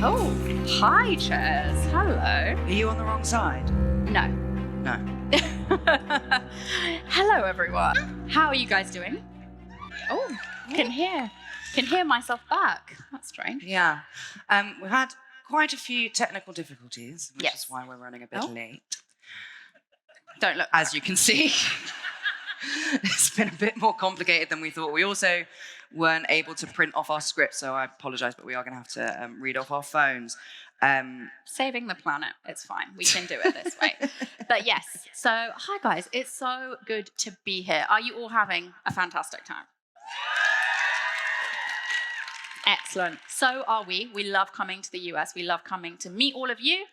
Oh, hi, chairs. Hello. Are you on the wrong side? No. No. Hello, everyone. How are you guys doing? Oh, can hear myself back. That's strange. Yeah. We've had quite a few technical difficulties, which Yes. is why we're running a bit late. Don't look. As you can see, it's been a bit more complicated than we thought. We also weren't able to print off our script, so I apologise, but we are going to have to read off our phones. Saving the planet. It's fine. We can do it this way. But yes. So, hi, guys. It's so good to be here. Are you all having a fantastic time? Excellent. So are we. We love coming to the US. We love coming to meet all of you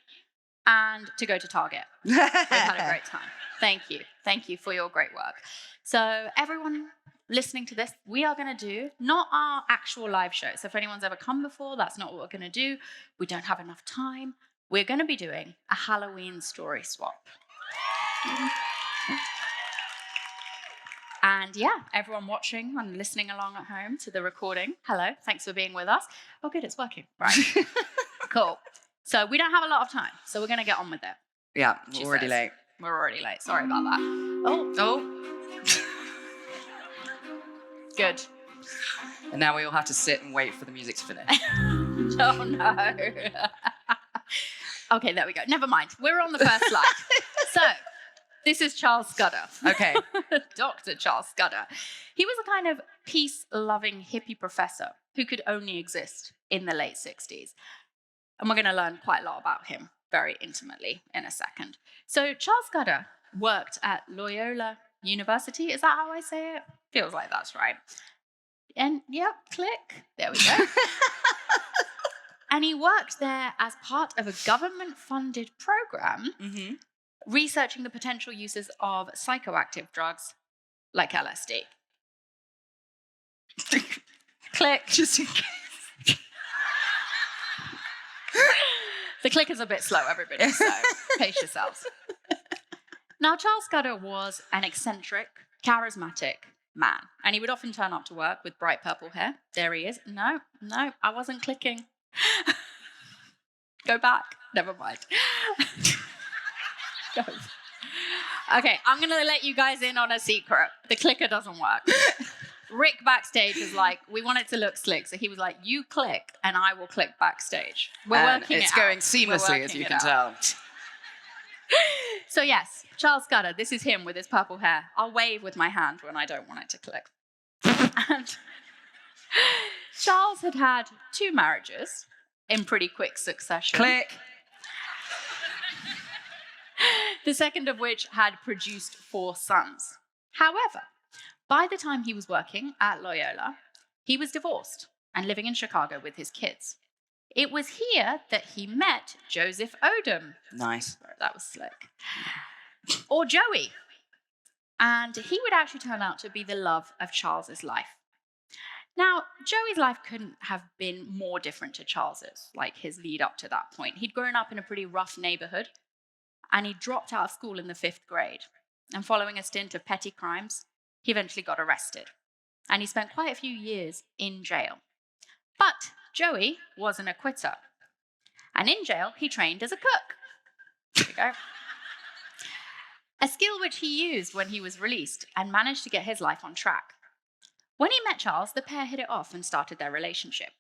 and to go to Target. We've had a great time. Thank you. Thank you for your great work. So everyone listening to this, we are going to do not our actual live show. So if anyone's ever come before, that's not what we're going to do. We don't have enough time. We're going to be doing a Halloween story swap. And yeah, everyone watching and listening along at home to the recording, hello, thanks for being with us. Oh, good, it's working. Right. Cool. So we don't have a lot of time, so we're going to get on with it. Yeah, we're already late. We're already late. Sorry about that. Oh. Good. And now we all have to sit and wait for the music to finish. Oh, no. Okay, there we go. Never mind. We're on the first slide. So, this is Charles Scudder. Okay. Dr. Charles Scudder. He was a kind of peace-loving hippie professor who could only exist in the late 60s. And we're going to learn quite a lot about him very intimately in a second. So Charles Scudder worked at Loyola University. Is that how I say it? Feels like that's right. And yep, click. There we go. And he worked there as part of a government-funded program researching the potential uses of psychoactive drugs like LSD. Click. Just in case. The click is a bit slow, everybody, so pace yourselves. Now, Charles Scudder was an eccentric, charismatic man, and he would often turn up to work with bright purple hair. There he is. No, I wasn't clicking. Go back. Never mind. Go. Okay, I'm going to let you guys in on a secret. The clicker doesn't work. Rick backstage was like, we want it to look slick. So he was like, you click and I will click backstage. We're working it out. It's going seamlessly, as you can tell. So yes, Charles Scudder, this is him with his purple hair. I'll wave with my hand when I don't want it to click. And Charles had had 2 marriages in pretty quick succession. Click. The second of which had produced 4 sons. However, by the time he was working at Loyola, he was divorced and living in Chicago with his kids. It was here that he met Joseph Odom. Nice. That was slick. Or Joey. And he would actually turn out to be the love of Charles's life. Now, Joey's life couldn't have been more different to Charles's, like his lead up to that point. He'd grown up in a pretty rough neighborhood, and he dropped out of school in the 5th grade. And following a stint of petty crimes, he eventually got arrested. And he spent quite a few years in jail. But Joey wasn't a quitter. And in jail, he trained as a cook. There we go. A skill which he used when he was released and managed to get his life on track. When he met Charles, the pair hit it off and started their relationship.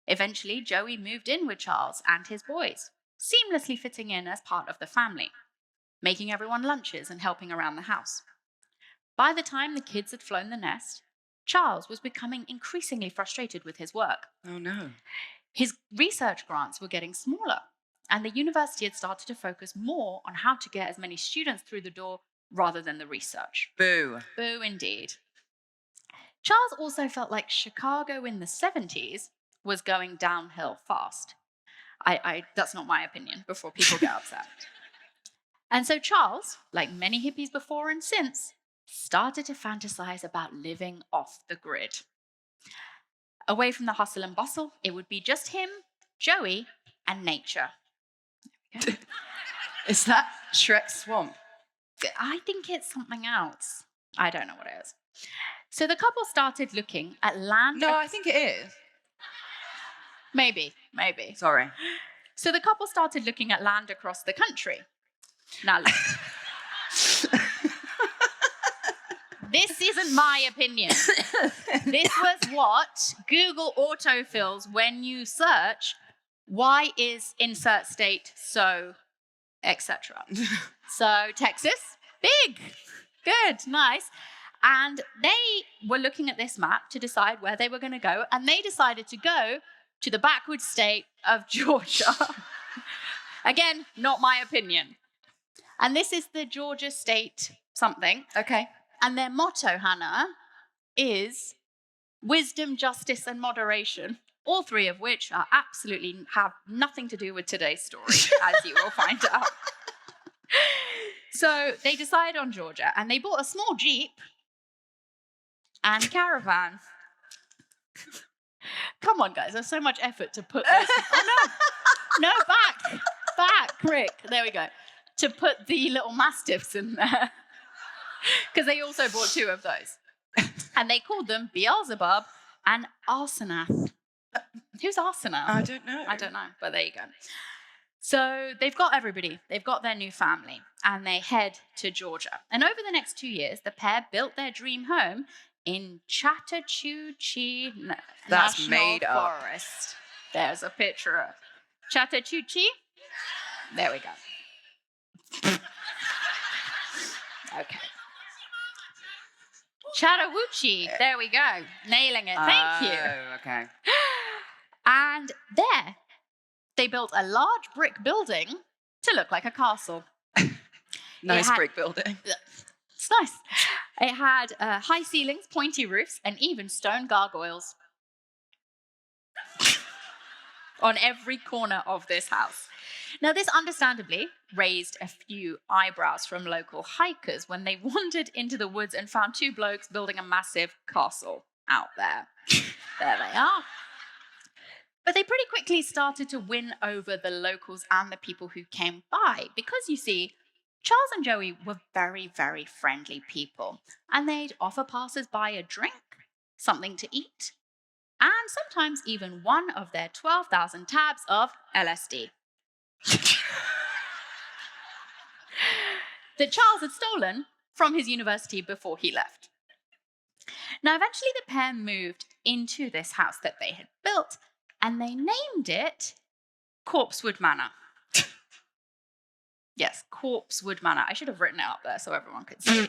Eventually, Joey moved in with Charles and his boys, seamlessly fitting in as part of the family, making everyone lunches and helping around the house. By the time the kids had flown the nest, Charles was becoming increasingly frustrated with his work. Oh, no. His research grants were getting smaller, and the university had started to focus more on how to get as many students through the door rather than the research. Boo. Boo, indeed. Charles also felt like Chicago in the 70s was going downhill fast. That's not my opinion, before people get upset. And so Charles, like many hippies before and since, started to fantasize about living off the grid. Away from the hustle and bustle, it would be just him, Joey, and nature. Is that Shrek's swamp? I think it's something else. I don't know what it is. So the couple started looking at land. No, I think it is. Maybe. Sorry. So the couple started looking at land across the country. Now, look. This isn't my opinion. This was what Google autofills when you search, why is insert state so, etc. So Texas, big, good, nice. And they were looking at this map to decide where they were going to go, and they decided to go to the backward state of Georgia. Again, not my opinion. And this is the Georgia state something. Okay. And their motto, Hannah, is wisdom, justice, and moderation, all three of which are absolutely have nothing to do with today's story, as you will find out. So they decided on Georgia, and they bought a small Jeep and caravan. Come on, guys, there's so much effort to put those... Oh, no, back, Rick. There we go. To put the little mastiffs in there. Because they also bought 2 of those. And they called them Beelzebub and Asenath. Who's Asenath? I don't know. I don't know, but there you go. So they've got everybody. They've got their new family, and they head to Georgia. And over the next 2 years, the pair built their dream home in Chattahoochee That's National made up. Forest. There's a picture of Chattahoochee. There we go. Okay. Chattahoochee. There we go. Nailing it. Thank you. Oh, okay. And there, they built a large brick building to look like a castle. Nice brick building. It's nice. It had high ceilings, pointy roofs, and even stone gargoyles on every corner of this house. Now, this understandably raised a few eyebrows from local hikers when they wandered into the woods and found 2 blokes building a massive castle out there. There they are. But they pretty quickly started to win over the locals and the people who came by because, you see, Charles and Joey were very, very friendly people, and they'd offer passers-by a drink, something to eat, and sometimes even one of their 12,000 tabs of LSD. That Charles had stolen from his university before he left. Now, eventually the pair moved into this house that they had built, and they named it Corpsewood Manor. Yes, Corpsewood Manor. I should have written it up there so everyone could see.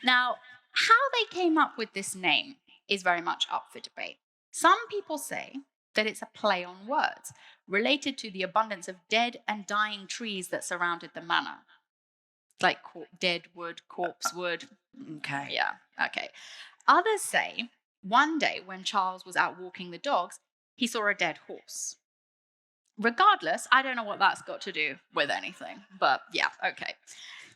Now, how they came up with this name is very much up for debate. Some people say that it's a play on words related to the abundance of dead and dying trees that surrounded the manor. Like dead wood, corpse wood. Okay. Yeah, okay. Others say one day when Charles was out walking the dogs, he saw a dead horse. Regardless, I don't know what that's got to do with anything, but yeah, okay.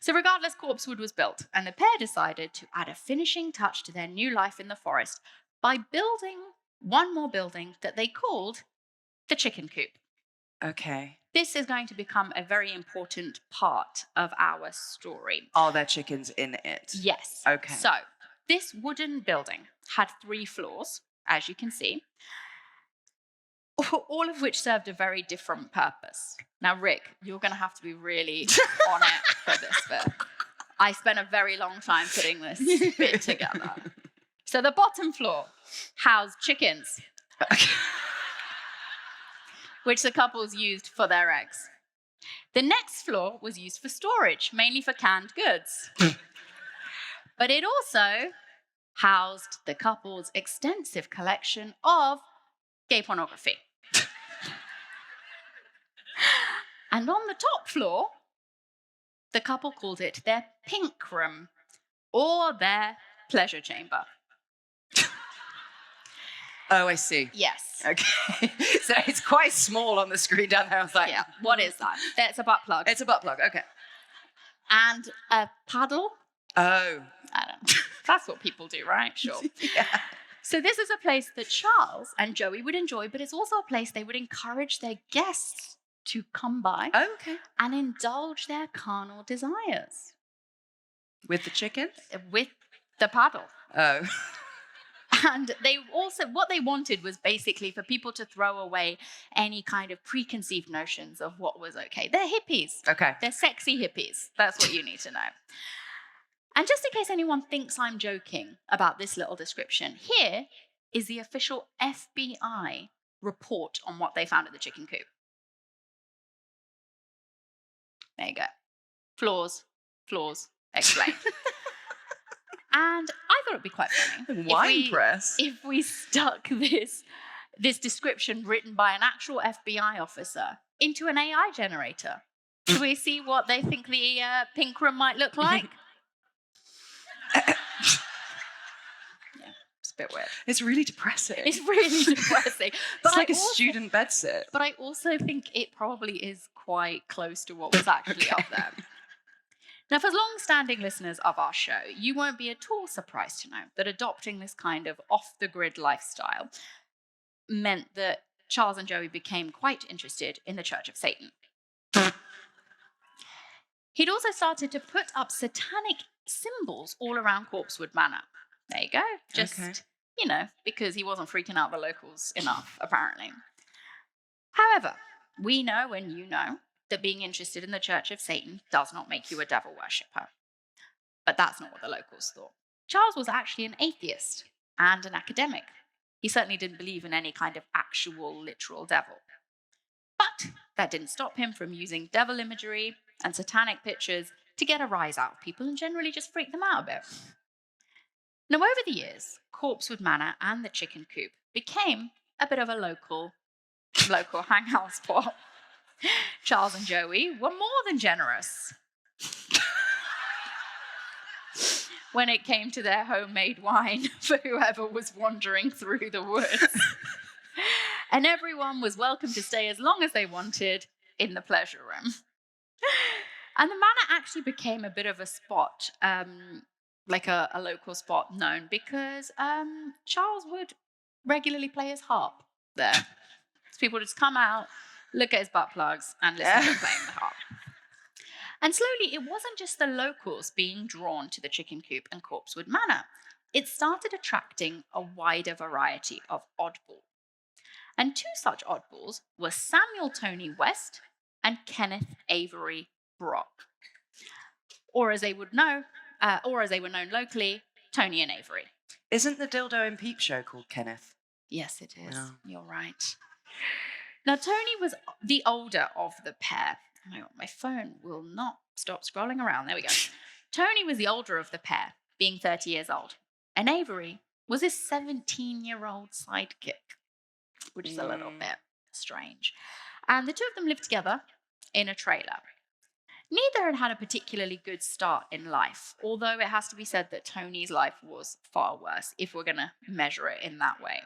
So regardless, Corpsewood was built, and the pair decided to add a finishing touch to their new life in the forest by building one more building that they called the chicken coop. Okay. This is going to become a very important part of our story. Are there chickens in it? Yes. Okay. So this wooden building had 3 floors, as you can see, all of which served a very different purpose. Now, Rick, you're going to have to be really on it for this bit. I spent a very long time putting this bit together. So the bottom floor housed chickens, which the couples used for their eggs. The next floor was used for storage, mainly for canned goods. But it also housed the couple's extensive collection of gay pornography. And on the top floor, the couple called it their pink room or their pleasure chamber. Oh, I see. Yes. Okay. So it's quite small on the screen down there. I was like, Yeah. What is that? That's a butt plug. It's a butt plug. Okay. And a paddle. Oh. I don't know. That's what people do, right? Sure. Yeah. So this is a place that Charles and Joey would enjoy, but it's also a place they would encourage their guests to come by Okay. and indulge their carnal desires. With the chickens? With the paddle. Oh. And what they wanted was basically for people to throw away any kind of preconceived notions of what was okay. They're hippies. Okay. They're sexy hippies. That's what you need to know. And just in case anyone thinks I'm joking about this little description, here is the official FBI report on what they found at the chicken coop. There you go. Flaws, explained. And I thought it'd be quite funny Wine press. if we stuck this description written by an actual FBI officer into an AI generator. Should we see what they think the pink room might look like? Yeah, it's a bit weird. It's really depressing. It's really depressing. It's like a student bedsit. But I also think it probably is quite close to what was actually up there. Now, for long-standing listeners of our show, you won't be at all surprised to know that adopting this kind of off-the-grid lifestyle meant that Charles and Joey became quite interested in the Church of Satan. He'd also started to put up satanic symbols all around Corpsewood Manor. There you go. Just, because he wasn't freaking out the locals enough, apparently. However, we know and you know that being interested in the Church of Satan does not make you a devil worshipper. But that's not what the locals thought. Charles was actually an atheist and an academic. He certainly didn't believe in any kind of actual, literal devil. But that didn't stop him from using devil imagery and satanic pictures to get a rise out of people and generally just freak them out a bit. Now, over the years, Corpsewood Manor and the chicken coop became a bit of a local hangout spot. Charles and Joey were more than generous when it came to their homemade wine for whoever was wandering through the woods. And everyone was welcome to stay as long as they wanted in the pleasure room. And the manor actually became a bit of a spot, like a local spot known because Charles would regularly play his harp there. So people would just come out, look at his butt plugs, and listen to him playing the harp. And slowly, it wasn't just the locals being drawn to the chicken coop and Corpsewood Manor. It started attracting a wider variety of oddballs. And two such oddballs were Samuel Tony West and Kenneth Avery Brock, or as they were known locally, Tony and Avery. Isn't the dildo in Peep Show called Kenneth? Yes, it is. Yeah. You're right. Now, Tony was the older of the pair. My phone will not stop scrolling around. There we go. Tony was the older of the pair, being 30 years old. And Avery was his 17-year-old sidekick, which is a little bit strange. And the two of them lived together in a trailer. Neither had had a particularly good start in life, although it has to be said that Tony's life was far worse, if we're going to measure it in that way.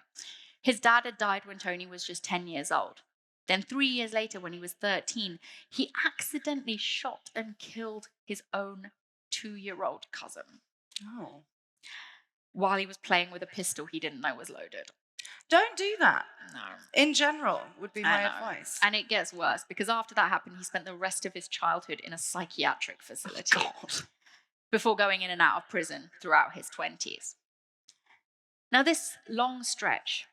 His dad had died when Tony was just 10 years old. Then 3 years later, when he was 13, he accidentally shot and killed his own 2-year-old cousin. Oh. While he was playing with a pistol he didn't know was loaded. Don't do that. No. In general, would be my advice. And it gets worse, because after that happened, he spent the rest of his childhood in a psychiatric facility. Oh, God. Before going in and out of prison throughout his 20s. Now, this long stretch,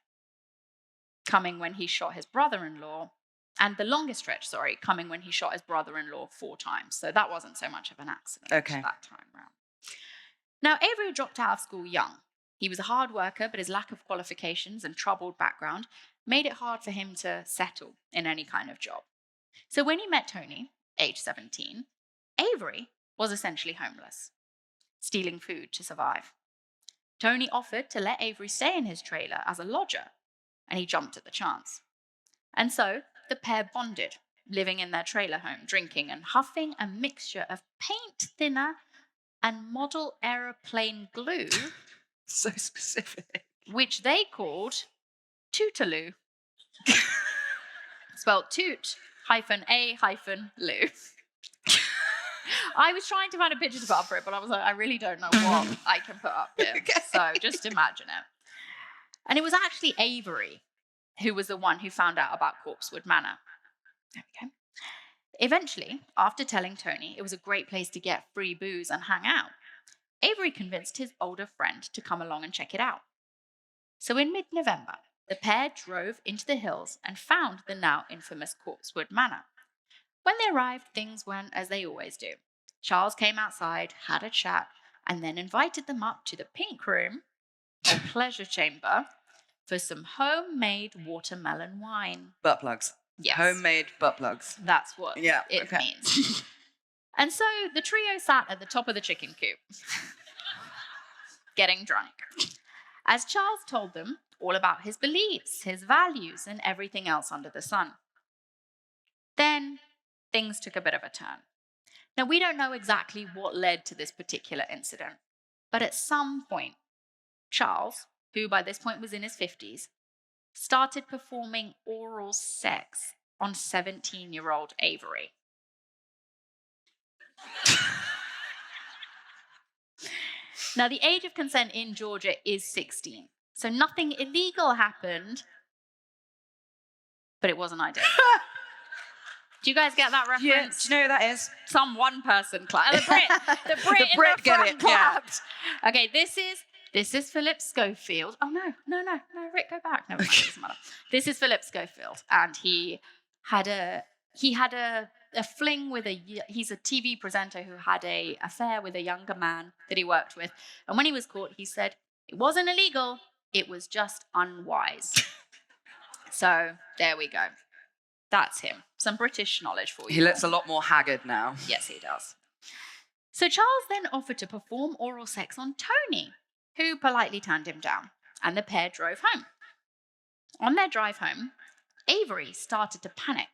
coming when he shot his brother-in-law, and the longest stretch, coming when he shot his brother-in-law 4 times. So that wasn't so much of an accident that time round. Now, Avery dropped out of school young. He was a hard worker, but his lack of qualifications and troubled background made it hard for him to settle in any kind of job. So when he met Tony, age 17, Avery was essentially homeless, stealing food to survive. Tony offered to let Avery stay in his trailer as a lodger, and he jumped at the chance. And so the pair bonded, living in their trailer home, drinking and huffing a mixture of paint thinner and model aeroplane glue. So specific. Which they called Tootaloo. Spelled toot-a-loo. I was trying to find a picture to put up for it, but I was like, I really don't know what I can put up here. Okay. So just imagine it. And it was actually Avery who was the one who found out about Corpsewood Manor. Okay. Eventually, after telling Tony it was a great place to get free booze and hang out, Avery convinced his older friend to come along and check it out. So in mid-November, the pair drove into the hills and found the now infamous Corpsewood Manor. When they arrived, things went as they always do. Charles came outside, had a chat, and then invited them up to the pink room, or pleasure chamber, for some homemade watermelon wine. Butt plugs. Yes. Homemade butt plugs. That's what it means. And so the trio sat at the top of the chicken coop, getting drunk, as Charles told them all about his beliefs, his values, and everything else under the sun. Then things took a bit of a turn. Now, we don't know exactly what led to this particular incident, but at some point, Charles, who by this point was in his 50s, started performing oral sex on 17-year-old Avery. Now, the age of consent in Georgia is 16, so nothing illegal happened, but it wasn't ideal. Do you guys get that reference? Yeah, do you know who that is? Some one person clapped. The Brit in the get front it, clapped. Yeah. Okay, this is Philip Schofield. Oh no, Rick, go back. No, it doesn't matter. This is Philip Schofield, and he had a fling with he's a TV presenter who had an affair with a younger man that he worked with, and when he was caught, he said it wasn't illegal, it was just unwise. So there we go. That's him. Some British knowledge for you. He looks a lot more haggard now. Yes, he does. So Charles then offered to perform oral sex on Tony, who politely turned him down, and the pair drove home. On their drive home, Avery started to panic.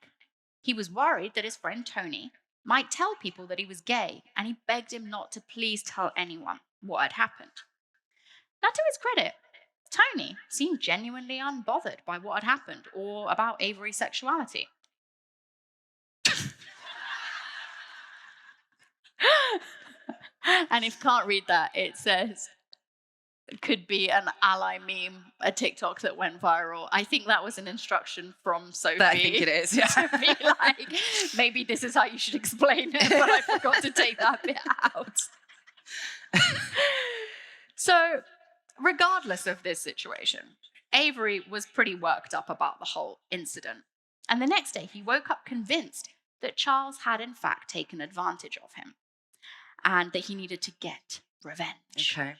He was worried that his friend Tony might tell people that he was gay, and he begged him not to please tell anyone what had happened. Now, to his credit, Tony seemed genuinely unbothered by what had happened or about Avery's sexuality. And if you can't read that, it says, it could be an ally meme, a TikTok that went viral. I think that was an instruction from Sophie. I think it is, yeah. To be like, maybe this is how you should explain it, but I forgot to take that bit out. So, regardless of this situation, Avery was pretty worked up about the whole incident. And the next day, he woke up convinced that Charles had in fact taken advantage of him and that he needed to get revenge. Okay.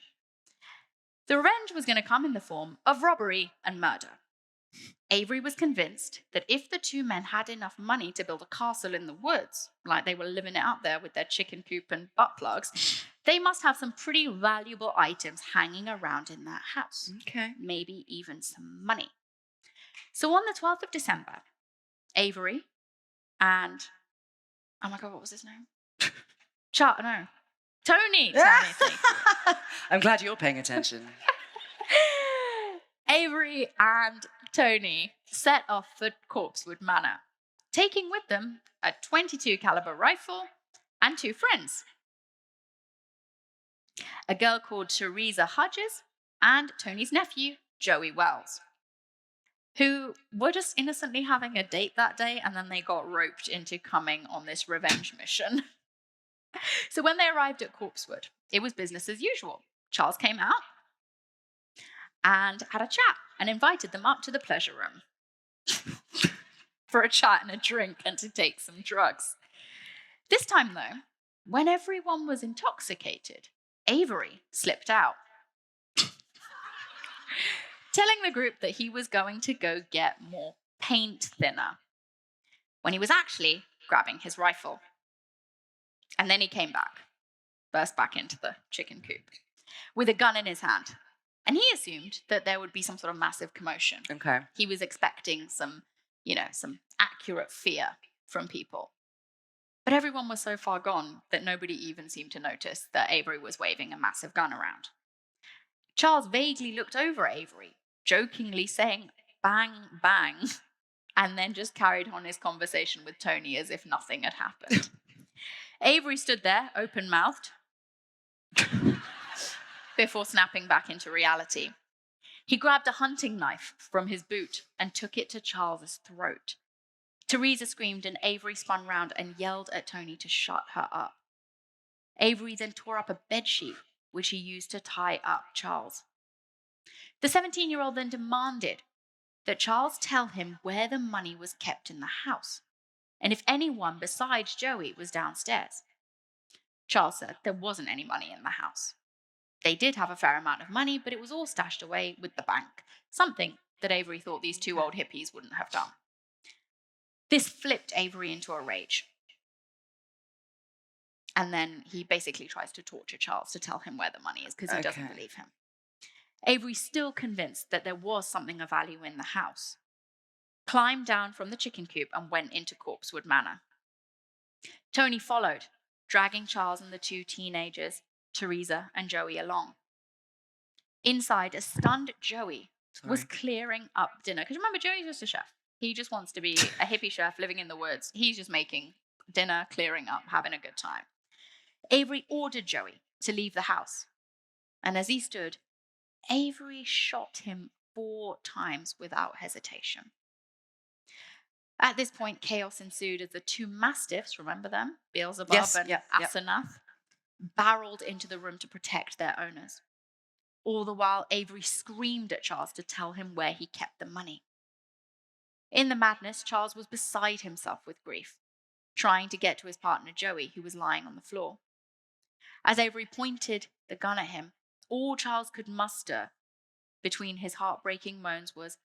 The revenge was going to come in the form of robbery and murder. Avery was convinced that if the two men had enough money to build a castle in the woods, like they were living it up there with their chicken coop and butt plugs, they must have some pretty valuable items hanging around in that house. Okay. Maybe even some money. So on the 12th of December, Avery and, oh my God, what was his name? Tony. I'm glad you're paying attention. Avery and Tony set off for Corpsewood Manor, taking with them a .22 caliber rifle and two friends. A girl called Teresa Hodges and Tony's nephew, Joey Wells, who were just innocently having a date that day, and then they got roped into coming on this revenge mission. So when they arrived at Corpsewood, it was business as usual. Charles came out and had a chat and invited them up to the pleasure room for a chat and a drink and to take some drugs. This time, though, when everyone was intoxicated, Avery slipped out, telling the group that he was going to go get more paint thinner, when he was actually grabbing his rifle. And then he came back, burst back into the chicken coop with a gun in his hand. And he assumed that there would be some sort of massive commotion. Okay. He was expecting some accurate fear from people. But everyone was so far gone that nobody even seemed to notice that Avery was waving a massive gun around. Charles vaguely looked over at Avery, jokingly saying, "Bang, bang," and then just carried on his conversation with Tony as if nothing had happened. Avery stood there, open-mouthed, before snapping back into reality. He grabbed a hunting knife from his boot and took it to Charles's throat. Teresa screamed and Avery spun round and yelled at Tony to shut her up. Avery then tore up a bedsheet, which he used to tie up Charles. The 17-year-old then demanded that Charles tell him where the money was kept in the house, and if anyone besides Joey was downstairs. Charles said there wasn't any money in the house. They did have a fair amount of money, but it was all stashed away with the bank, something that Avery thought these two old hippies wouldn't have done. This flipped Avery into a rage. And then he basically tries to torture Charles to tell him where the money is because he doesn't believe him. Avery, still convinced that there was something of value in the house, climbed down from the chicken coop and went into Corpsewood Manor. Tony followed, dragging Charles and the two teenagers, Teresa and Joey, along. Inside, a stunned Joey was clearing up dinner. Because remember, Joey's just a chef. He just wants to be a hippie chef living in the woods. He's just making dinner, clearing up, having a good time. Avery ordered Joey to leave the house. And as he stood, Avery shot him 4 times without hesitation. At this point, chaos ensued as the 2 mastiffs, remember them? Beelzebub and Asenath, barreled into the room to protect their owners. All the while, Avery screamed at Charles to tell him where he kept the money. In the madness, Charles was beside himself with grief, trying to get to his partner Joey, who was lying on the floor. As Avery pointed the gun at him, all Charles could muster between his heartbreaking moans was,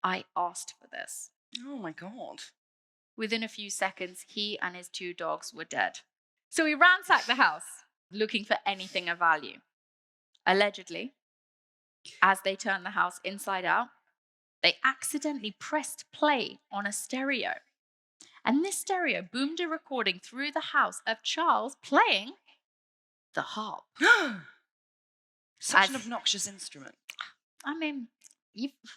"I asked for this." Oh my God. Within a few seconds, he and his 2 dogs were dead. So he ransacked the house, looking for anything of value. Allegedly, as they turned the house inside out, they accidentally pressed play on a stereo. And this stereo boomed a recording through the house of Charles playing the harp. Such an obnoxious instrument. I mean,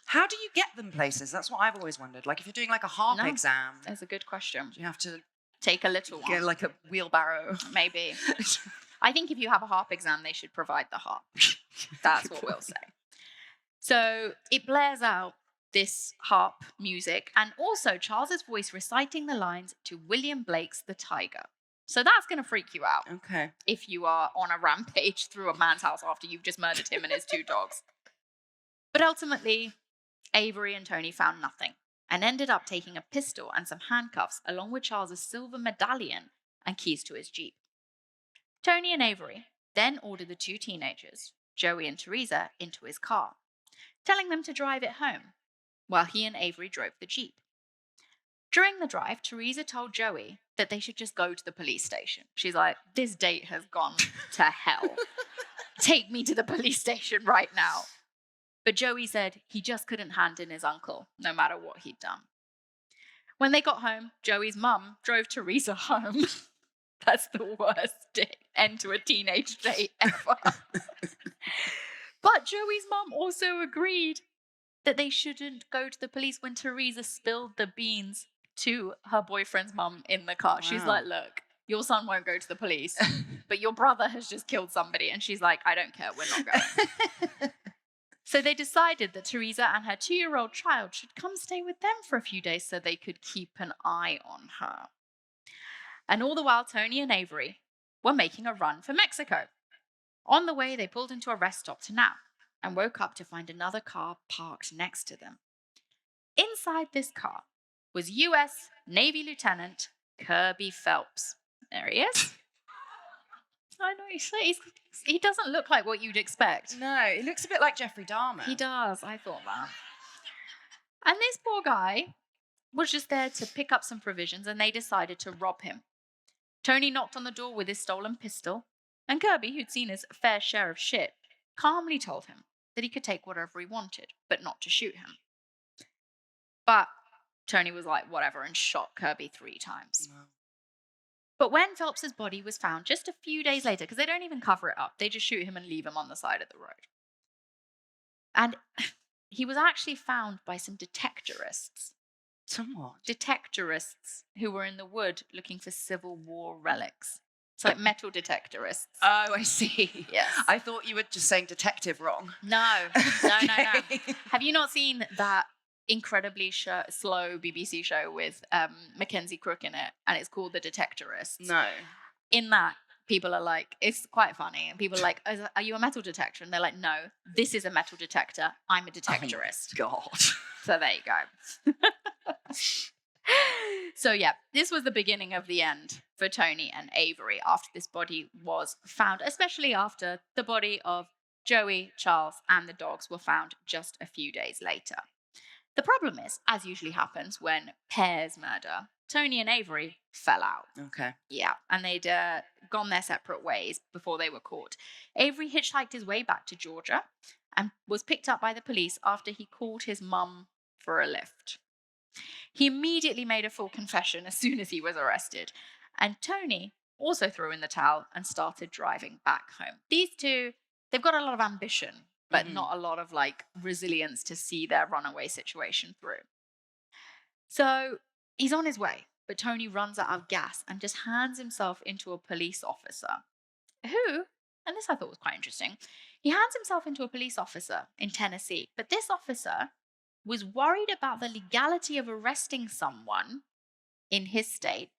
how do you get them places? That's what I've always wondered. Like if you're doing like a harp exam. That's a good question. Do you have to take a little one? Get like a wheelbarrow? Maybe. I think if you have a harp exam, they should provide the harp. That's what we'll say. So it blares out this harp music and also Charles's voice reciting the lines to William Blake's The Tiger. So that's going to freak you out. Okay. If you are on a rampage through a man's house after you've just murdered him and his 2 dogs. But ultimately, Avery and Tony found nothing and ended up taking a pistol and some handcuffs along with Charles's silver medallion and keys to his Jeep. Tony and Avery then ordered the 2 teenagers, Joey and Teresa, into his car, telling them to drive it home while he and Avery drove the Jeep. During the drive, Teresa told Joey that they should just go to the police station. She's like, "This date has gone to hell. Take me to the police station right now." But Joey said he just couldn't hand in his uncle, no matter what he'd done. When they got home, Joey's mum drove Teresa home. That's the worst end to a teenage date ever. But Joey's mum also agreed that they shouldn't go to the police when Teresa spilled the beans to her boyfriend's mum in the car. Wow. She's like, "Look, your son won't go to the police, but your brother has just killed somebody." And she's like, "I don't care, we're not going." So they decided that Teresa and her 2-year-old child should come stay with them for a few days so they could keep an eye on her. And all the while, Tony and Avery were making a run for Mexico. On the way, they pulled into a rest stop to nap and woke up to find another car parked next to them. Inside this car was U.S. Navy Lieutenant Kirby Phelps. There he is. I know, he doesn't look like what you'd expect. No, he looks a bit like Jeffrey Dahmer. He does, I thought that. And this poor guy was just there to pick up some provisions and they decided to rob him. Tony knocked on the door with his stolen pistol, and Kirby, who'd seen his fair share of shit, calmly told him that he could take whatever he wanted, but not to shoot him. But Tony was like, whatever, and shot Kirby 3 times. No. But when Phelps's body was found just a few days later, because they don't even cover it up, they just shoot him and leave him on the side of the road. And he was actually found by some detectorists. Some what? Detectorists who were in the wood looking for Civil War relics. It's like metal detectorists. Oh, I see. Yes. I thought you were just saying detective wrong. No. Have you not seen that incredibly slow BBC show with Mackenzie Crook in it? And it's called The Detectorists. No. In that, people are like, it's quite funny. And people are like, are you a metal detector? And they're like, no, this is a metal detector. I'm a detectorist. Oh, God. So there you go. So yeah, this was the beginning of the end for Tony and Avery after this body was found, especially after the body of Joey, Charles, and the dogs were found just a few days later. The problem is, as usually happens when pairs murder, Tony and Avery fell out. Okay. Yeah, and they'd gone their separate ways before they were caught. Avery hitchhiked his way back to Georgia and was picked up by the police after he called his mum for a lift. He immediately made a full confession as soon as he was arrested. And Tony also threw in the towel and started driving back home. These two, they've got a lot of ambition, but not a lot of like resilience to see their runaway situation through. So he's on his way, but Tony runs out of gas and just hands himself into a police officer who, and this I thought was quite interesting, he hands himself into a police officer in Tennessee, but this officer was worried about the legality of arresting someone in his state.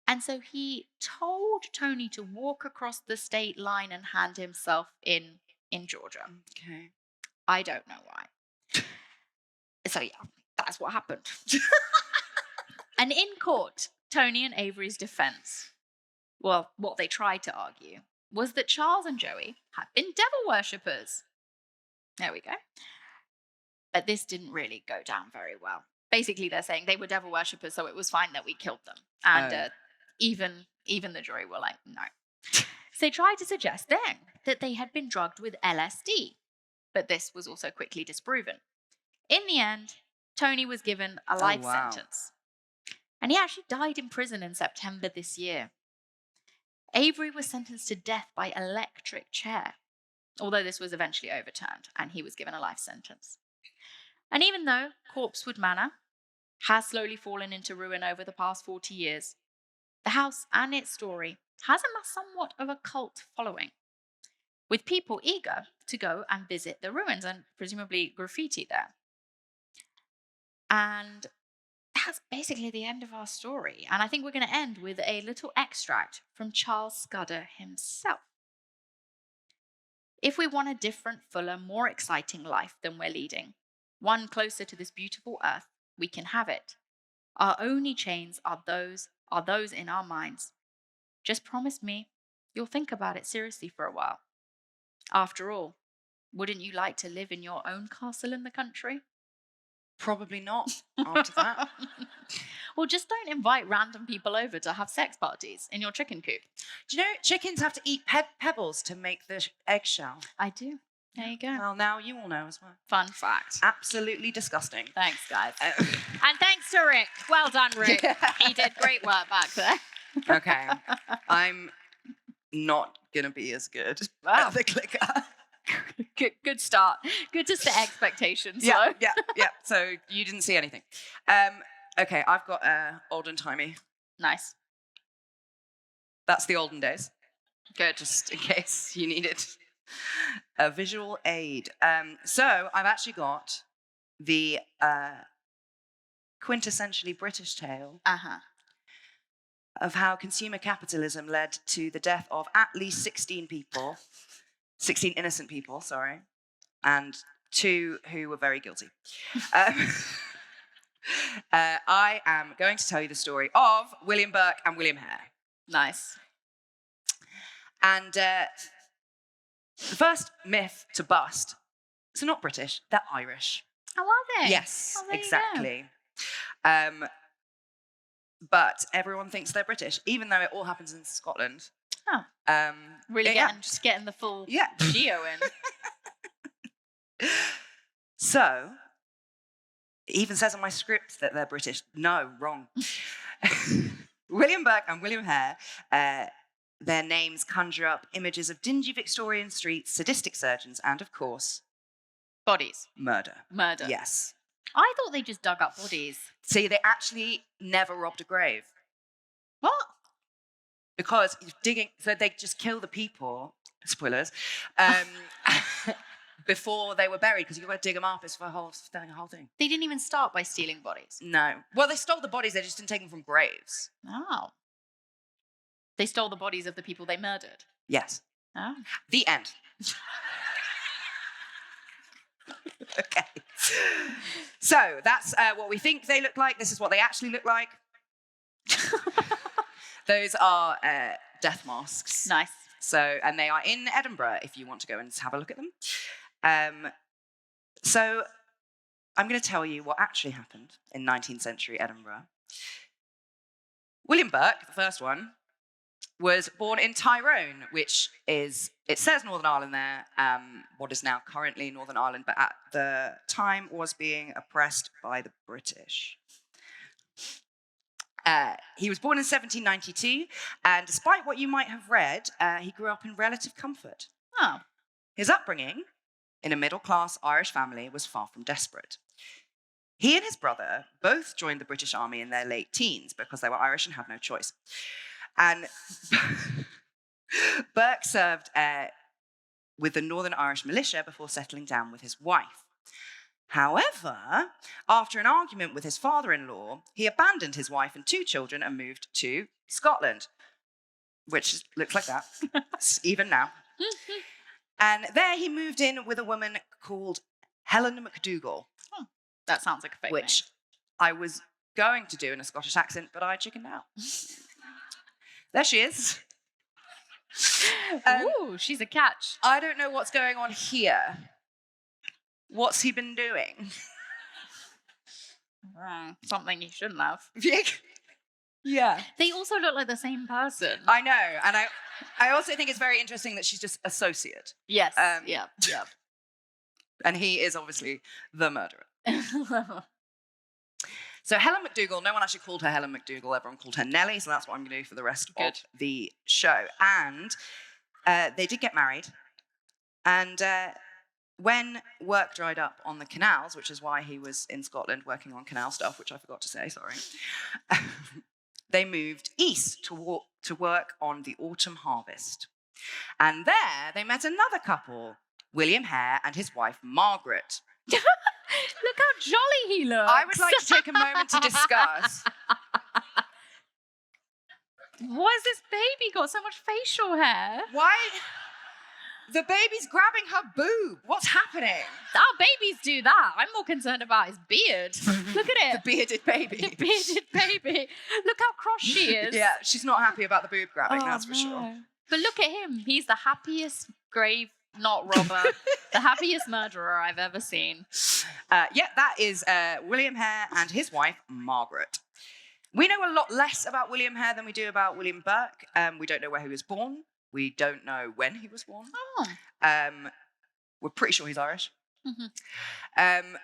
And so he told Tony to walk across the state line and hand himself in Georgia. Okay. I don't know why. So yeah, that's what happened. And in court, Tony and Avery's defense, well, what they tried to argue, was that Charles and Joey had been devil worshippers. There we go. But this didn't really go down very well. Basically, they're saying they were devil worshippers, so it was fine that we killed them. And even the jury were like, no. So they tried to suggest then that they had been drugged with LSD, but this was also quickly disproven. In the end, Tony was given a life sentence. And he actually died in prison in September this year. Avery was sentenced to death by electric chair, although this was eventually overturned and he was given a life sentence. And even though Corpsewood Manor has slowly fallen into ruin over the past 40 years, the house and its story has amassed somewhat of a cult following, with people eager to go and visit the ruins and presumably graffiti there. And that's basically the end of our story. And I think we're going to end with a little extract from Charles Scudder himself. If we want a different, fuller, more exciting life than we're leading, one closer to this beautiful earth, we can have it. Our only chains are those in our minds. Just promise me you'll think about it seriously for a while. After all, wouldn't you like to live in your own castle in the country? Probably not after that. Well, just don't invite random people over to have sex parties in your chicken coop. Do you know chickens have to eat pebbles to make the eggshell? I do. There you go. Well, now you all know as well. Fun fact. Absolutely disgusting. Thanks, guys. And thanks to Rick. Well done, Rick. He did great work back there. Okay. I'm not going to be as good at the clicker. Good start. Good to set expectations. Yeah. So you didn't see anything. Okay, I've got olden timey. Nice. That's the olden days. Good. Just in case you needed a visual aid. So I've actually got the quintessentially British tale of how consumer capitalism led to the death of at least 16 innocent people, and 2 who were very guilty. I am going to tell you the story of William Burke and William Hare. Nice. And the first myth to bust, so not British, they're Irish. Oh, are they? Yes, oh, exactly. But everyone thinks they're British, even though it all happens in Scotland. Oh. Really just getting the full geo in. So, it even says on my script that they're British. No, wrong. William Burke and William Hare, their names conjure up images of dingy Victorian streets, sadistic surgeons, and, of course, bodies. Murder. Yes. I thought they just dug up bodies. See, they actually never robbed a grave. What? Because so they just kill the people, spoilers, before they were buried, because you've got to dig them up. It's for the whole thing. They didn't even start by stealing bodies. No. Well, they stole the bodies, they just didn't take them from graves. Oh. They stole the bodies of the people they murdered. Yes. Oh. The end. Okay. So that's what we think they look like. This is what they actually look like. Those are death masks. Nice. So, and they are in Edinburgh if you want to go and have a look at them. So I'm going to tell you what actually happened in 19th century Edinburgh. William Burke, the first one, was born in Tyrone, which is, it says Northern Ireland there, what is now currently Northern Ireland, but at the time was being oppressed by the British. He was born in 1792, and despite what you might have read, he grew up in relative comfort. Oh. His upbringing in a middle-class Irish family was far from desperate. He and his brother both joined the British Army in their late teens because they were Irish and had no choice. And Burke served with the Northern Irish militia before settling down with his wife. However, after an argument with his father-in-law, he abandoned his wife and 2 children and moved to Scotland, which looks like that, even now. And there he moved in with a woman called Helen MacDougall. Oh, that sounds like a fake which I was going to do in a Scottish accent, but I chickened out. There she is. Ooh, she's a catch. I don't know what's going on here. What's he been doing? Something he shouldn't have. Yeah. They also look like the same person. I know. And I also think it's very interesting that she's just associate. Yes. Yeah. And he is obviously the murderer. So Helen MacDougall, no one actually called her Helen MacDougall. Everyone called her Nellie, so that's what I'm going to do for the rest of the show. And they did get married. And when work dried up on the canals, which is why he was in Scotland working on canal stuff, which I forgot to say, sorry, they moved east to work on the autumn harvest. And there they met another couple, William Hare and his wife, Margaret. Look how jolly he looks. I would like to take a moment to discuss. Why has this baby got so much facial hair? Why? The baby's grabbing her boob. What's happening? Our babies do that. I'm more concerned about his beard. Look at it. The bearded baby. The bearded baby. Look how cross she is. Yeah, she's not happy about the boob grabbing, that's for sure. But look at him. He's the happiest grave not robber, the happiest murderer I've ever seen. Yeah, that is William Hare and his wife, Margaret. We know a lot less about William Hare than we do about William Burke. We don't know where he was born. We don't know when he was born. Oh. We're pretty sure he's Irish. Mm-hmm.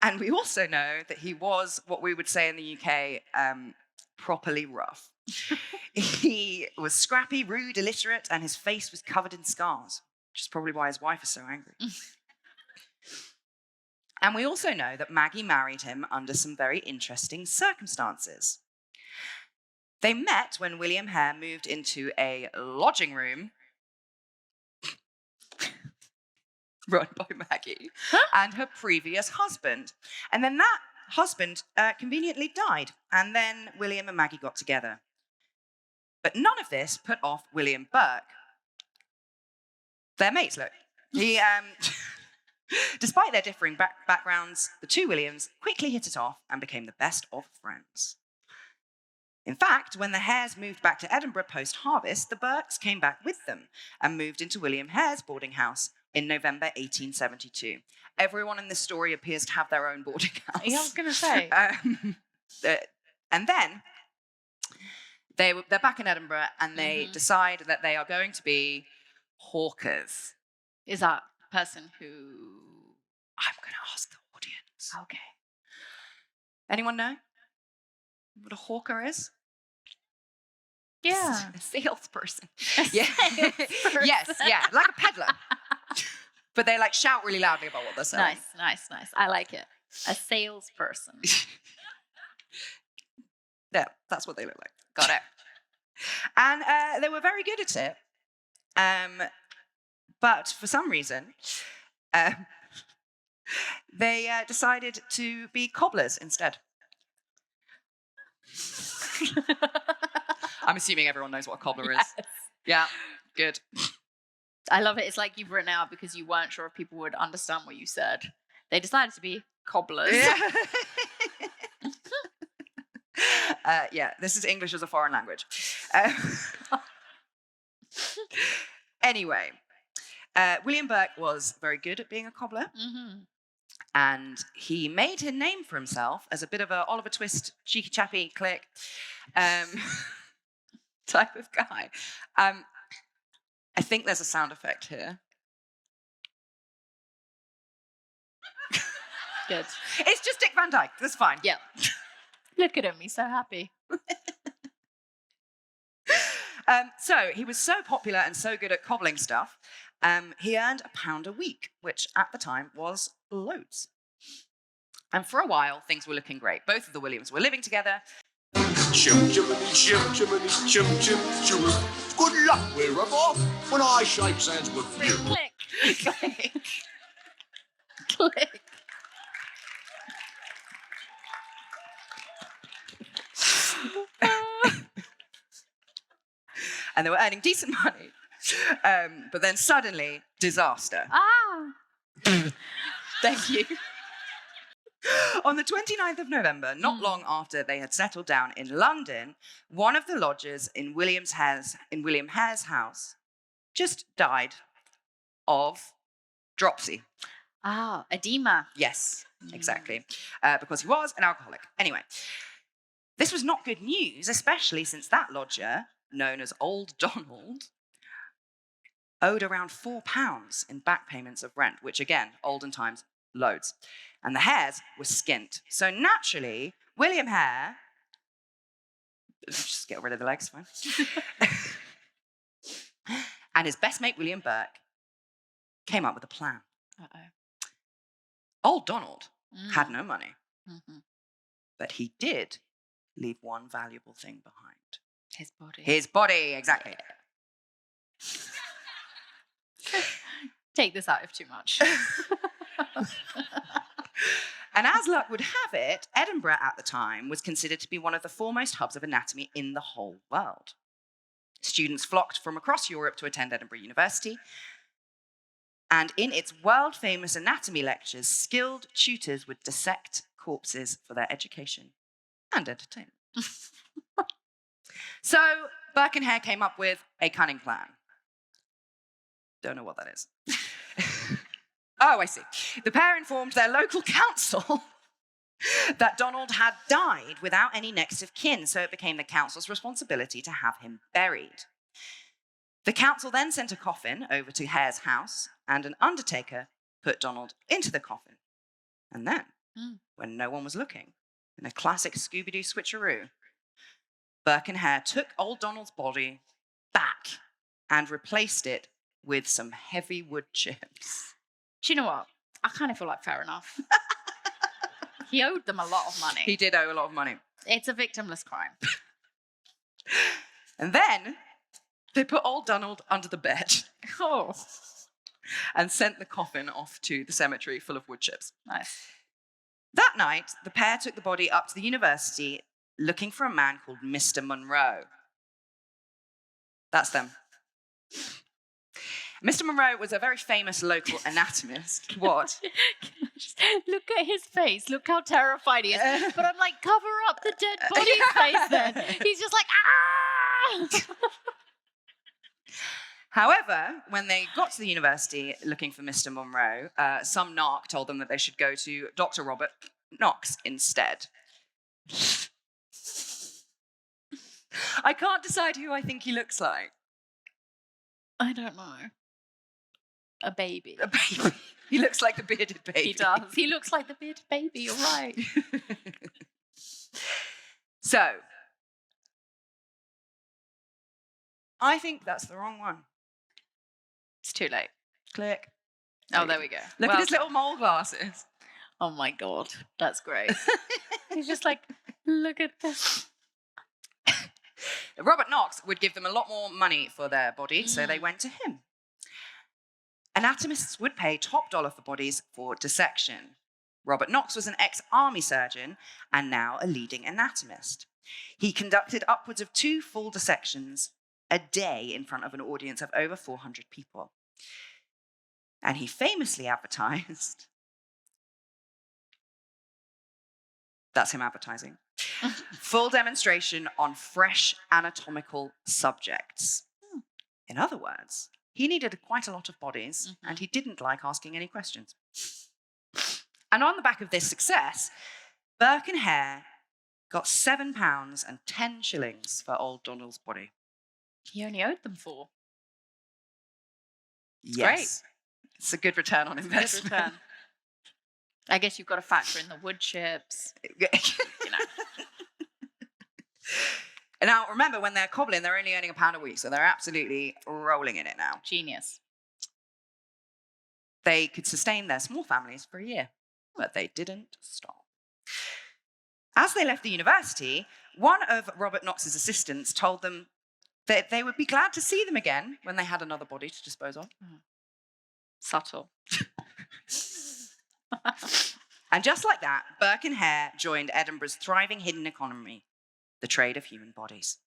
And we also know that he was, what we would say in the UK, properly rough. He was scrappy, rude, illiterate, and his face was covered in scars, which is probably why his wife is so angry. And we also know that Maggie married him under some very interesting circumstances. They met when William Hare moved into a lodging room run by Maggie and her previous husband. And then that husband conveniently died, and then William and Maggie got together. But none of this put off William Burke. They're mates, look. He, despite their differing backgrounds, the two Williams quickly hit it off and became the best of friends. In fact, when the Hares moved back to Edinburgh post-harvest, the Burkes came back with them and moved into William Hare's boarding house in November 1872. Everyone in this story appears to have their own boarding house. Yeah, I was going to say. And then they're back in Edinburgh and they decide that they are going to be hawkers. Is that person who... I'm going to ask the audience. Okay. Anyone know what a hawker is? Yeah. A salesperson. Yeah. Yes, yeah, like a peddler. But they like shout really loudly about what they're selling. Nice. I like it. A salesperson. Yeah, that's what they look like. Got it. And they were very good at it. But for some reason, they decided to be cobblers instead. I'm assuming everyone knows what a cobbler is. Yes. Yeah, good. I love it. It's like you've written out because you weren't sure if people would understand what you said. They decided to be cobblers. Yeah. This is English as a foreign language. Anyway, William Burke was very good at being a cobbler. Mm-hmm. And he made a name for himself as a bit of a Oliver Twist, cheeky chappy, click type of guy. I think there's a sound effect here. Good. It's just Dick Van Dyke. That's fine. Yeah. Look at him. He's so happy. So he was so popular and so good at cobbling stuff, he earned £1 a week, which at the time was loads. And for a while, things were looking great. Both of the Williams were living together. Chim chimney, chim chimney, chim chim chim. Good luck wherever when I shake hands with you. Click. Click. Click. And they were earning decent money. But then suddenly, disaster. Thank you. On the 29th of November, not long after they had settled down in London, one of the lodgers in William Hare's house just died of dropsy. Edema. Yes, exactly. Because he was an alcoholic. Anyway, this was not good news, especially since that lodger, known as Old Donald, owed around £4 in back payments of rent, which again, olden times, loads. And the Hares were skint. So naturally, William Hare, just get rid of the legs, fine. And his best mate, William Burke, came up with a plan. Old Donald had no money, but he did leave one valuable thing behind. His body. His body, exactly. Take this out if too much. And as luck would have it, Edinburgh at the time was considered to be one of the foremost hubs of anatomy in the whole world. Students flocked from across Europe to attend Edinburgh University. And in its world-famous anatomy lectures, skilled tutors would dissect corpses for their education and entertainment. So Burke and Hare came up with a cunning plan. Don't know what that is. Oh, I see. The pair informed their local council that Donald had died without any next of kin, so it became the council's responsibility to have him buried. The council then sent a coffin over to Hare's house, and an undertaker put Donald into the coffin. And then, when no one was looking, in a classic Scooby-Doo switcheroo, Burke and Hare took old Donald's body back and replaced it with some heavy wood chips. Do you know what? I kind of feel like fair enough. He owed them a lot of money. He did owe a lot of money. It's a victimless crime. And then they put old Donald under the bed and sent the coffin off to the cemetery full of wood chips. Nice. That night, the pair took the body up to the university looking for a man called Mr. Monroe. That's them. Mr. Monroe was a very famous local anatomist. What? Just look at his face. Look how terrified he is. But I'm like, cover up the dead body's face then. He's just like, ah! However, when they got to the university looking for Mr. Monroe, some narc told them that they should go to Dr. Robert Knox instead. I can't decide who I think he looks like. I don't know. A baby. A baby. He looks like the bearded baby. He does. He looks like the bearded baby. You're right. So, I think that's the wrong one. It's too late. Click. Oh, there we go. Look at his little mole glasses. Oh my God. That's great. He's just like, look at this. Robert Knox would give them a lot more money for their body, so they went to him. Anatomists would pay top dollar for bodies for dissection. Robert Knox was an ex-army surgeon and now a leading anatomist. He conducted upwards of 2 full dissections a day in front of an audience of over 400 people. And he famously advertised, that's him advertising, full demonstration on fresh anatomical subjects. In other words, he needed quite a lot of bodies, and he didn't like asking any questions. And on the back of this success, Burke and Hare got £7 and 10 shillings for old Donald's body. He only owed them 4. Yes. It's a good return on investment. Good return. I guess you've got to factor in the wood chips. You know. And now, remember, when they're cobbling, they're only earning £1 a week, so they're absolutely rolling in it now. Genius. They could sustain their small families for a year, but they didn't stop. As they left the university, one of Robert Knox's assistants told them that they would be glad to see them again when they had another body to dispose of. Subtle. And just like that, Burke and Hare joined Edinburgh's thriving hidden economy, the trade of human bodies.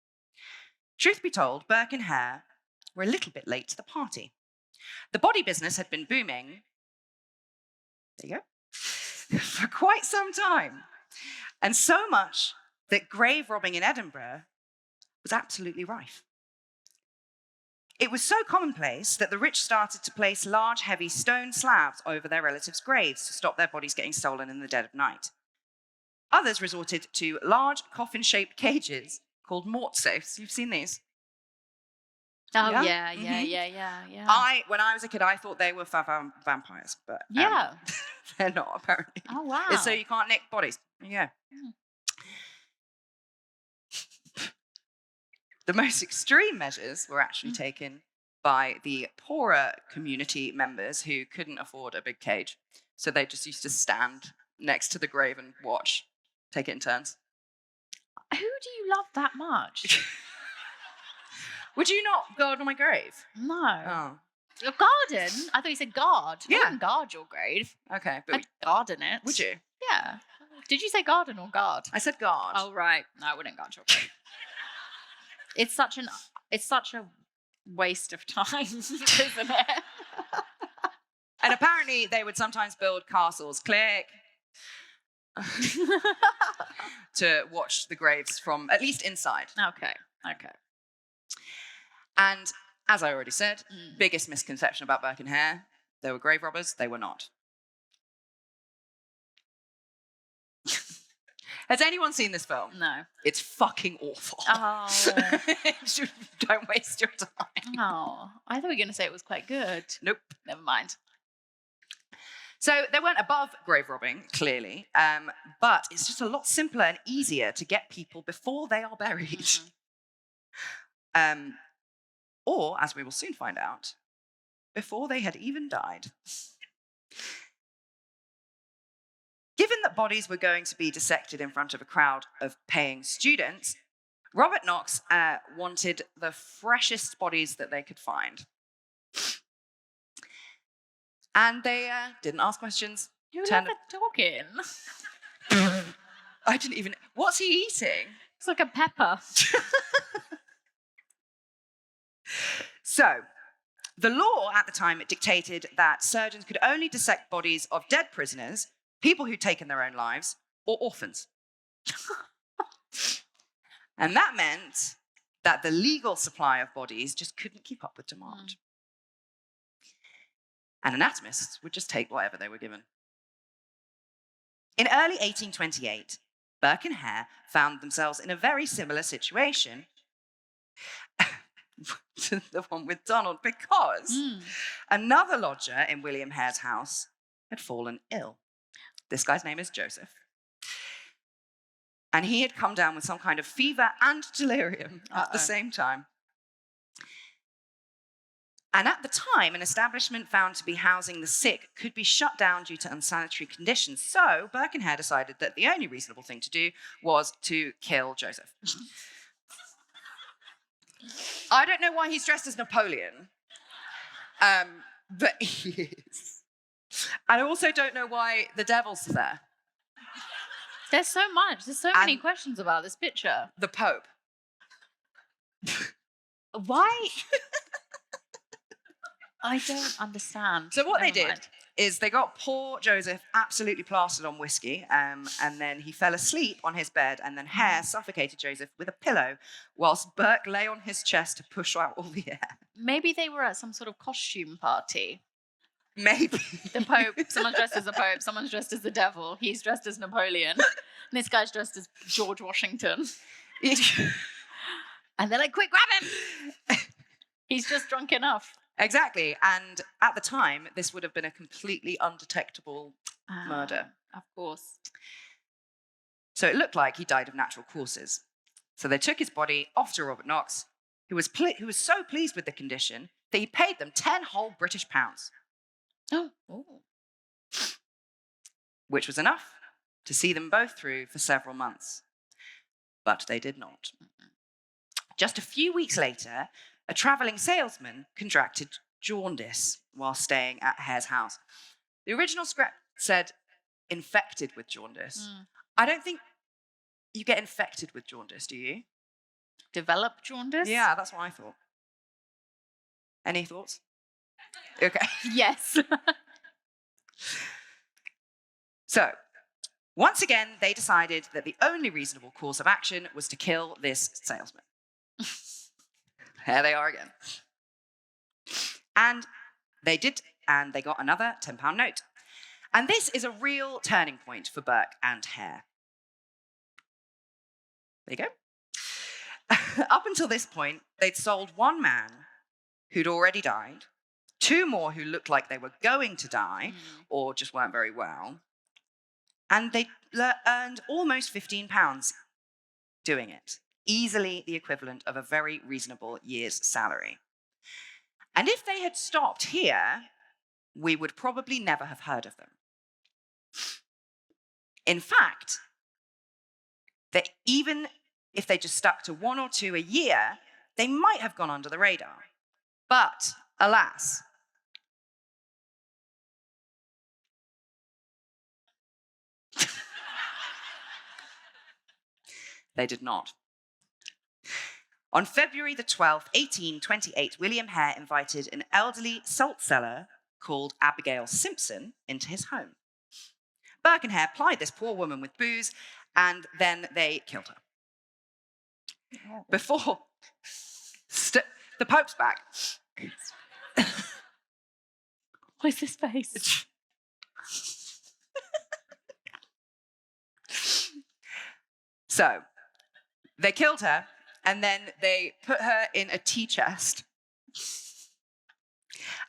Truth be told, Burke and Hare were a little bit late to the party. The body business had been booming, there you go, for quite some time. And so much that grave robbing in Edinburgh was absolutely rife. It was so commonplace that the rich started to place large, heavy stone slabs over their relatives' graves to stop their bodies getting stolen in the dead of night. Others resorted to large coffin-shaped cages called mort safes. You've seen these? Oh, Yeah? yeah. When I was a kid, I thought they were for vampires, but Yeah. they're not, apparently. Oh, wow. It's so you can't nick bodies. Yeah. The most extreme measures were actually taken by the poorer community members who couldn't afford a big cage. So they just used to stand next to the grave and watch, take it in turns. Who do you love that much? Would you not guard on my grave? No. Oh, Your garden? I thought you said guard. I Yeah. wouldn't guard your grave. okay. But I'd garden it. would you? Yeah. Did you say garden or guard? I said guard. Oh, right. No, I wouldn't guard your grave. It's such a waste of time, isn't it? And apparently they would sometimes build castles, click, to watch the graves from at least inside. Okay. And as I already said, biggest misconception about Burke and Hare, they were grave robbers. They were not. Has anyone seen this film? No. It's fucking awful. Oh. Don't waste your time. Oh. I thought you were going to say it was quite good. Nope. Never mind. So they weren't above grave robbing, clearly, but it's just a lot simpler and easier to get people before they are buried. Or, as we will soon find out, before they had even died. Given that bodies were going to be dissected in front of a crowd of paying students, Robert Knox wanted the freshest bodies that they could find. And they didn't ask questions. You never talking. I didn't even... What's he eating? It's like a pepper. So, the law at the time, it dictated that surgeons could only dissect bodies of dead prisoners, people who'd taken their own lives, or orphans. And that meant that the legal supply of bodies just couldn't keep up with demand. And anatomists would just take whatever they were given. In early 1828, Burke and Hare found themselves in a very similar situation to the one with Donald, because another lodger in William Hare's house had fallen ill. This guy's name is Joseph. And he had come down with some kind of fever and delirium at the same time. And at the time, an establishment found to be housing the sick could be shut down due to unsanitary conditions. So Burke and Hare decided that the only reasonable thing to do was to kill Joseph. I don't know why he's dressed as Napoleon, but he is. I also don't know why the devil's there. There's so much. There's so many And- questions about this picture. The Pope. Why? I don't understand. So what they Never did mind. is they got poor Joseph absolutely plastered on whiskey, and then he fell asleep on his bed, and then Hare suffocated Joseph with a pillow whilst Burke lay on his chest to push out all the air. Maybe they were at some sort of costume party. Maybe. The Pope, someone's dressed as the Pope, someone's dressed as the devil, he's dressed as Napoleon, and this guy's dressed as George Washington. And they're like, quick, grab him! He's just drunk enough. Exactly. And at the time, this would have been a completely undetectable murder. Of course. So it looked like he died of natural causes. So they took his body off to Robert Knox, who was so pleased with the condition that he paid them 10 whole British pounds, Oh. which was enough to see them both through for several months. But they did not. Just a few weeks later, a travelling salesman contracted jaundice while staying at Hare's house. The original script said infected with jaundice. I don't think you get infected with jaundice, do you? Develop jaundice? Yeah, that's what I thought. Any thoughts? Okay. Yes. So, once again, they decided that the only reasonable course of action was to kill this salesman. There they are again. And they did, and they got another £10 note. And this is a real turning point for Burke and Hare. There you go. Up until this point, they'd sold one man who'd already died, two more who looked like they were going to die or just weren't very well, and they earned almost £15 doing it. Easily the equivalent of a very reasonable year's salary. And if they had stopped here, we would probably never have heard of them. In fact, that even if they just stuck to one or two a year, they might have gone under the radar. But alas, they did not. On February the 12th, 1828, William Hare invited an elderly salt seller called Abigail Simpson into his home. Burke and Hare plied this poor woman with booze, and then they killed her. Before the Pope's back. What's his face? So, they killed her, and then they put her in a tea chest,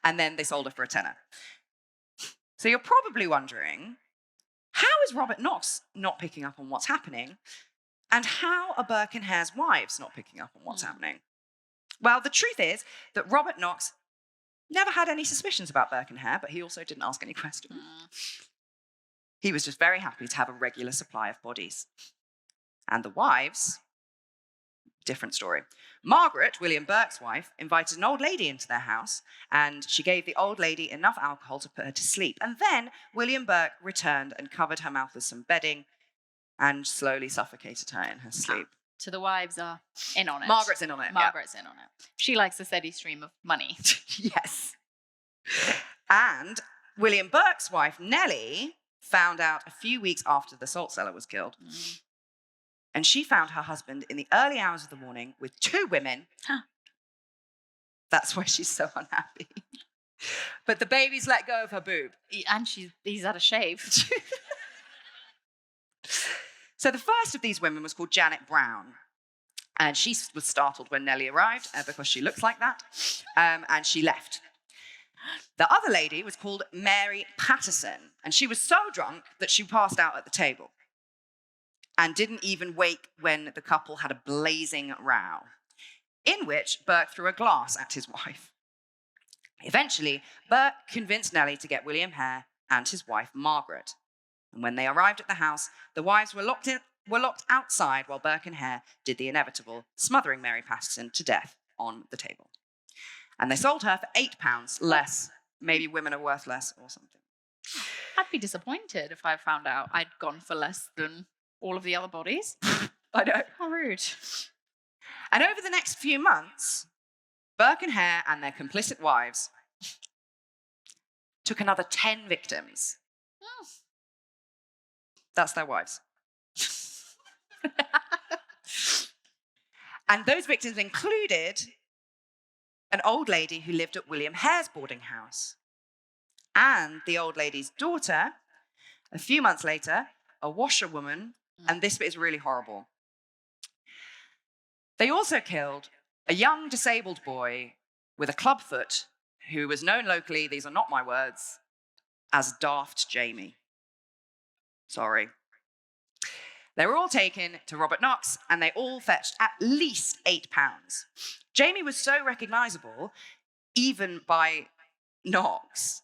and then they sold her for a tenner. So you're probably wondering, how is Robert Knox not picking up on what's happening? And how are Burke and Hare's wives not picking up on what's happening? Well, the truth is that Robert Knox never had any suspicions about Burke and Hare, but he also didn't ask any questions. He was just very happy to have a regular supply of bodies. And the wives, different story. Margaret, William Burke's wife, invited an old lady into their house, and she gave the old lady enough alcohol to put her to sleep. And then William Burke returned and covered her mouth with some bedding and slowly suffocated her in her sleep. So the wives are in on it. Margaret's in on it. Margaret's in on it. She likes a steady stream of money. Yes. And William Burke's wife, Nellie, found out a few weeks after the salt cellar was killed. And she found her husband in the early hours of the morning with two women. That's why she's so unhappy. But the baby's let go of her boob. And he's had a shave. So the first of these women was called Janet Brown. And she was startled when Nellie arrived because she looks like that. And she left. The other lady was called Mary Patterson. And she was so drunk that she passed out at the table and didn't even wake when the couple had a blazing row, in which Burke threw a glass at his wife. Eventually, Burke convinced Nellie to get William Hare and his wife, Margaret. And when they arrived at the house, the wives were locked outside while Burke and Hare did the inevitable, smothering Mary Patterson to death on the table. And they sold her for £8 less. Maybe women are worth less or something. I'd be disappointed if I found out I'd gone for less than all of the other bodies. I know. How rude. And over the next few months, Burke and Hare and their complicit wives took another 10 victims. Oh. That's their wives. And those victims included an old lady who lived at William Hare's boarding house. And the old lady's daughter, a few months later, a washerwoman, and this bit is really horrible. They also killed a young disabled boy with a clubfoot who was known locally, these are not my words, as Daft Jamie. Sorry. They were all taken to Robert Knox and they all fetched at least £8. Jamie was so recognisable, even by Knox,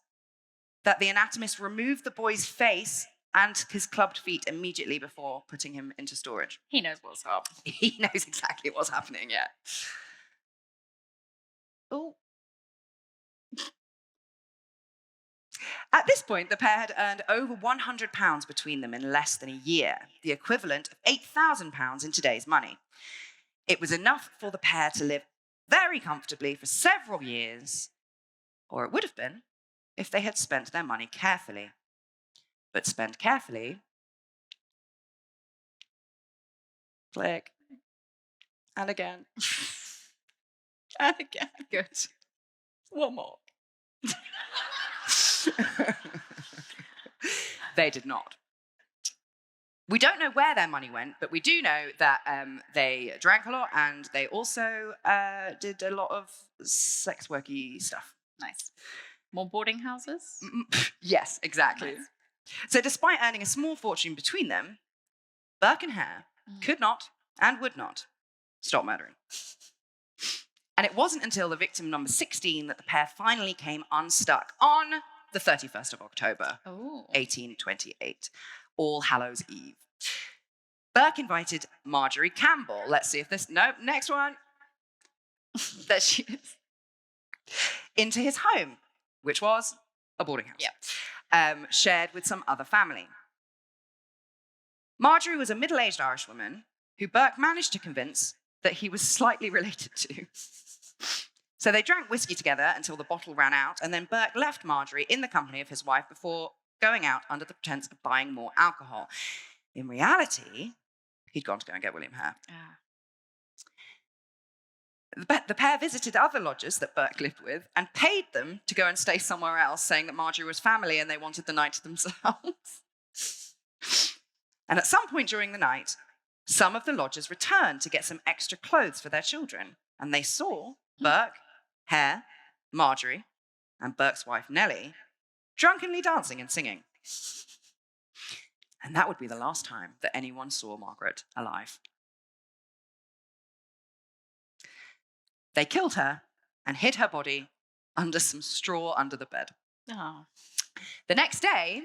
that the anatomist removed the boy's face and his clubbed feet immediately before putting him into storage. He knows what's up. He knows exactly what's happening, yeah. Oh. At this point, the pair had earned over £100 between them in less than a year, the equivalent of £8,000 in today's money. It was enough for the pair to live very comfortably for several years, or it would have been if they had spent their money carefully. But spend carefully, click, and again, and again. Good. One more. They did not. We don't know where their money went, but we do know that they drank a lot and they also did a lot of sex worky stuff. Nice. More boarding houses? Yes, exactly. Nice. So despite earning a small fortune between them, Burke and Hare could not and would not stop murdering. And it wasn't until the victim number 16 that the pair finally came unstuck on the 31st of October, 1828, All Hallows Eve. Burke invited Marjorie Campbell. Let's see if this... No, next one. There she is. Into his home, which was a boarding house. Shared with some other family. Marjorie was a middle-aged Irish woman who Burke managed to convince that he was slightly related to. So they drank whiskey together until the bottle ran out, and then Burke left Marjorie in the company of his wife before going out under the pretense of buying more alcohol. In reality, he'd gone to go and get William Hare. The pair visited other lodgers that Burke lived with and paid them to go and stay somewhere else, saying that Marjorie was family and they wanted the night to themselves. And at some point during the night, some of the lodgers returned to get some extra clothes for their children, and they saw Burke, Hare, Marjorie, and Burke's wife Nellie drunkenly dancing and singing. And that would be the last time that anyone saw Margaret alive. They killed her and hid her body under some straw under the bed. Oh. The next day,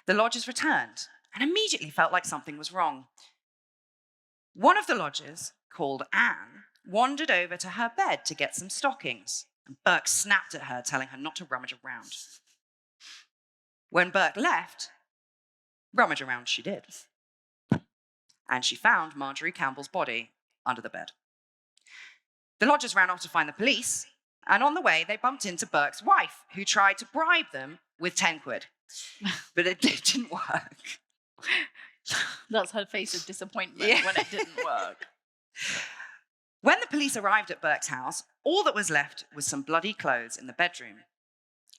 the lodgers returned and immediately felt like something was wrong. One of the lodgers, called Anne, wandered over to her bed to get some stockings, and Burke snapped at her, telling her not to rummage around. When Burke left, rummage around she did. And she found Marjorie Campbell's body under the bed. The lodgers ran off to find the police, and on the way, they bumped into Burke's wife, who tried to bribe them with 10 quid. But it didn't work. That's her face of disappointment when it didn't work. When the police arrived at Burke's house, all that was left was some bloody clothes in the bedroom.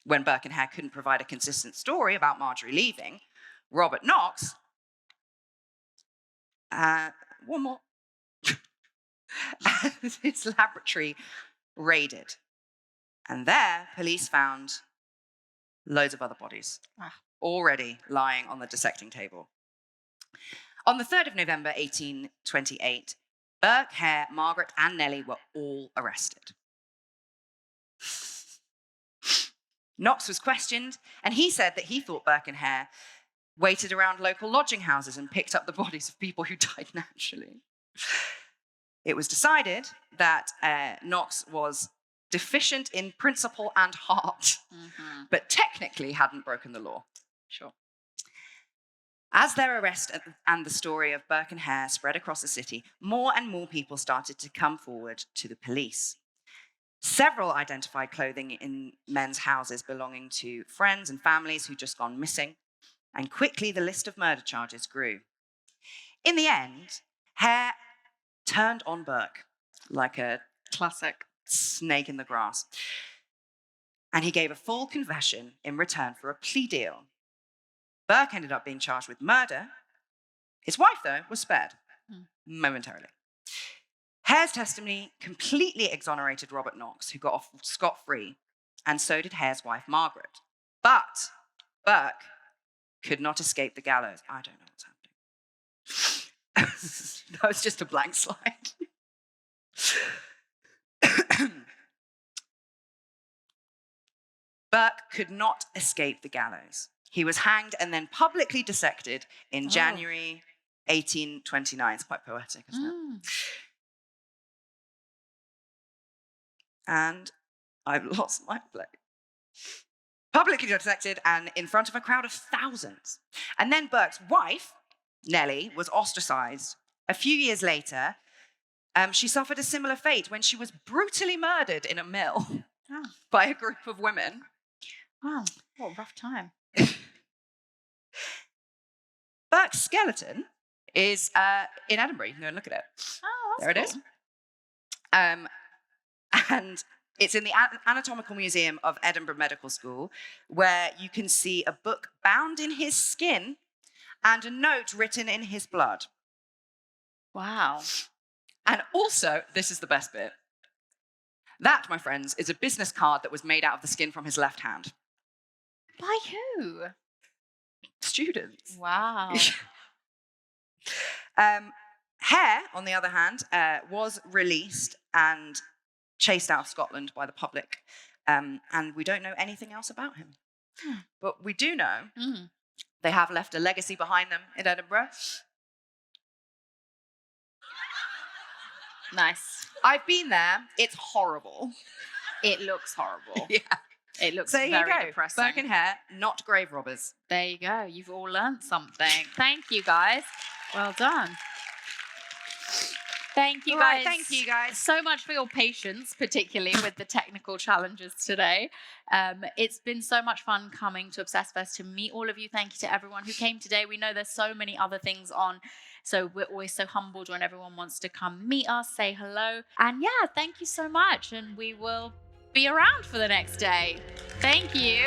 When Burke and Hare couldn't provide a consistent story about Marjorie leaving, Robert Knox... one more. His laboratory raided. And there, police found loads of other bodies already lying on the dissecting table. On the 3rd of November, 1828, Burke, Hare, Margaret, and Nellie were all arrested. Knox was questioned, and he said that he thought Burke and Hare waited around local lodging houses and picked up the bodies of people who died naturally. It was decided that Knox was deficient in principle and heart, but technically hadn't broken the law. Sure. As their arrest and the story of Burke and Hare spread across the city, more and more people started to come forward to the police. Several identified clothing in men's houses belonging to friends and families who'd just gone missing, and quickly the list of murder charges grew. In the end, Hare turned on Burke like a Classic. snake in the grass, and he gave a full confession in return for a plea deal. Burke ended up being charged with murder. His wife, though, was spared momentarily. Hare's testimony completely exonerated Robert Knox, who got off scot-free, and so did Hare's wife, Margaret. But Burke could not escape the gallows. I don't know what's happening. That was just a blank slide. Burke could not escape the gallows. He was hanged and then publicly dissected in January 1829. It's quite poetic, isn't it? And I've lost my place. Publicly dissected and in front of a crowd of thousands. And then Burke's wife, Nellie, was ostracized. A few years later, she suffered a similar fate when she was brutally murdered in a mill by a group of women. Wow, what a rough time. Burke's skeleton is in Edinburgh. You can go and look at it. Oh, there that's it is. And it's in the Anatomical Museum of Edinburgh Medical School, where you can see a book bound in his skin and a note written in his blood. Wow. And also, this is the best bit. That, my friends, is a business card that was made out of the skin from his left hand. By who? Students. Wow. Hare, on the other hand, was released and chased out of Scotland by the public. And we don't know anything else about him. But we do know they have left a legacy behind them in Edinburgh. Nice. I've been there. It's horrible. It looks horrible. Yeah. It looks So very here you go. depressing. Burke and Hare, not grave robbers. There you go. You've all learned something. Thank you, guys. Well done. Thank you, All guys. right, thank you, guys. So much for your patience, particularly with the technical challenges today. It's been so much fun coming to Obsessed Fest to meet all of you. Thank you to everyone who came today. We know there's so many other things on, so we're always so humbled when everyone wants to come meet us, say hello. And yeah, thank you so much. And we will be around for the next day. Thank you.